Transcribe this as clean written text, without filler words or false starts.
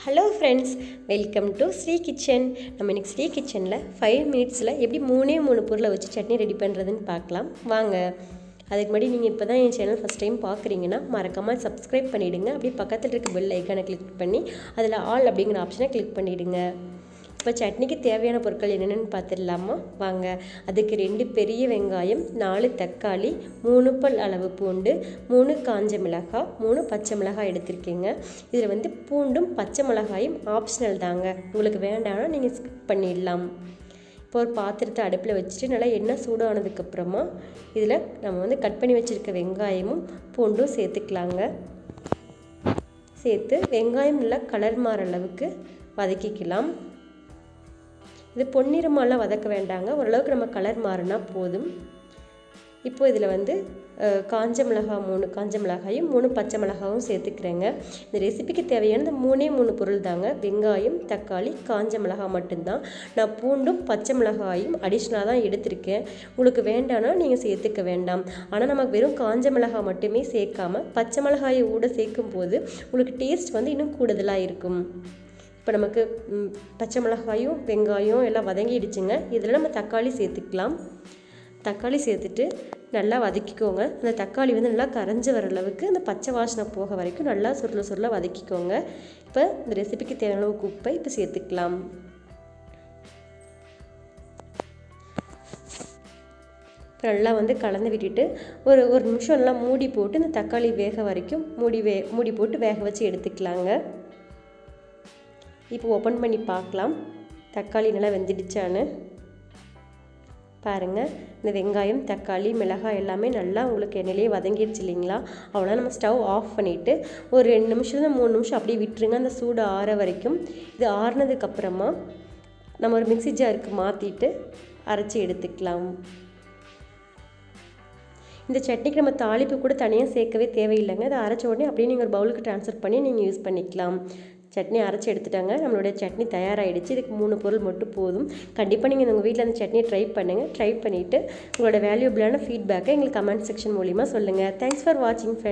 Hello friends, welcome to Sri Kitchen. நம்ம இன்றைக்கி ஸ்ரீ கிச்சனில் 5 மினிட்ஸில் எப்படி 3 பொருளை வச்சு சட்னி ரெடி பண்ணுறதுன்னு பார்க்கலாம் வாங்க. அதுக்கு முன்னாடி நீங்கள் இப்போ தான் என் சேனல் ஃபஸ்ட் டைம் பார்க்குறீங்கன்னா மறக்காமல் சப்ஸ்கிரைப் பண்ணிவிடுங்க. அப்படியே பக்கத்தில் இருக்க பெல் ஐக்கானை கிளிக் பண்ணி அதில் ஆல் அப்படிங்கிற ஆப்ஷனை கிளிக் பண்ணிவிடுங்க. இப்போ சட்னிக்கு தேவையான பொருட்கள் என்னென்னு பார்த்துடலாமா வாங்க. அதுக்கு 2 பெரிய வெங்காயம், 4 தக்காளி, 3 பல் அளவு பூண்டு, 3 காஞ்ச மிளகாய், 3 பச்சை மிளகாய் எடுத்திருக்கீங்க. இதில் பூண்டும் பச்சை மிளகாயும் ஆப்ஷனல் தாங்க, உங்களுக்கு வேண்டாம்னா நீங்கள் ஸ்கிப் பண்ணிடலாம். இப்போ ஒரு பாத்திரத்தை அடுப்பில் வச்சுட்டு நல்லா எண்ணெய் சூடானதுக்கப்புறமா இதில் நம்ம கட் பண்ணி வச்சுருக்க வெங்காயமும் பூண்டும் சேர்த்துக்கலாங்க. சேர்த்து வெங்காயம் நல்லா கலர் மாற அளவுக்கு வதக்கிக்கலாம். இது பொன்னிறமாலாம் வதக்க வேண்டாங்க, ஓரளவுக்கு நம்ம கலர் மாறினா போதும். இப்போ இதில் காஞ்ச மிளகாய் 3 காஞ்ச மிளகாயும் 3 பச்சை மிளகாயும் சேர்த்துக்கிறேங்க. இந்த ரெசிபிக்கு தேவையான இந்த 3 பொருள் தாங்க, வெங்காயம், தக்காளி, காஞ்ச மிளகாய் மட்டும்தான். நான் பூண்டும் பச்சை மிளகாயும் அடிஷ்னலாக தான் எடுத்திருக்கேன். உங்களுக்கு வேண்டாம்னா நீங்கள் சேர்த்துக்க வேண்டாம். ஆனால் நமக்கு வெறும் காஞ்ச மிளகாய் மட்டுமே சேர்க்காமல் பச்சை மிளகாயை கூட சேர்க்கும் போது உங்களுக்கு டேஸ்ட் இன்னும் கூடுதலாக இருக்கும். இப்போ நமக்கு பச்சை மிளகாயும் வெங்காயம் எல்லாம் வதங்கிடுச்சுங்க. இதில் நம்ம தக்காளி சேர்த்துக்கலாம். தக்காளி சேர்த்துட்டு நல்லா வதக்கிக்கோங்க. அந்த தக்காளி நல்லா கரைஞ்சி வர அளவுக்கு அந்த பச்சை வாசனை போக வரைக்கும் நல்லா சுருள வதக்கிக்கோங்க. இப்போ இந்த ரெசிபிக்கு தேவையான அளவுக்கு உப்பை இப்போ சேர்த்துக்கலாம். இப்போ நல்லா கலந்து விட்டுட்டு ஒரு நிமிஷம் நல்லா மூடி போட்டு இந்த தக்காளி வேக வரைக்கும் மூடி போட்டு வேக வச்சு எடுத்துக்கலாங்க. இப்போ ஓப்பன் பண்ணி பார்க்கலாம் தக்காளி நல்லா வெந்துடுச்சான்னு பாருங்கள். இந்த வெங்காயம், தக்காளி, மிளகாய் எல்லாமே நல்லா உங்களுக்கு எண்ணெயிலே வதங்கிடுச்சு இல்லைங்களா? அவ்வளோ நம்ம ஸ்டவ் ஆஃப் பண்ணிவிட்டு ஒரு 2 நிமிஷம் 3 நிமிஷம் அப்படியே விட்டுருங்க, அந்த சூடு ஆற வரைக்கும். இது ஆறுனதுக்கப்புறமா நம்ம ஒரு மிக்ஸி ஜாருக்கு மாற்றிட்டு அரைச்சி எடுத்துக்கலாம். இந்த சட்னிக்கு நம்ம தாளிப்பு கூட தனியாக சேர்க்கவே தேவையில்லைங்க. அதை அரைச்ச உடனே அப்படியே நீங்கள் ஒரு பவுலுக்கு ட்ரான்ஸ்ஃபர் பண்ணி நீங்கள் யூஸ் பண்ணிக்கலாம். சட்னி அரைச்சி எடுத்துட்டாங்க, நம்மளுடைய சட்னி தயாராகிடுச்சு. இதுக்கு 3 பொருள் மட்டும் போதும். கண்டிப்பாக நீங்கள் உங்கள் வீட்டில் அந்த சட்னியை ட்ரை பண்ணுங்கள். ட்ரை பண்ணிவிட்டு உங்களோட வேல்யூபிளான ஃபீட்பேக்கை எங்களுக்கு கமெண்ட் செக்ஷன் மூலிமா சொல்லுங்கள். தேங்க்ஸ் ஃபார் வாட்சிங் ஃப்ரெண்ட்ஸ்.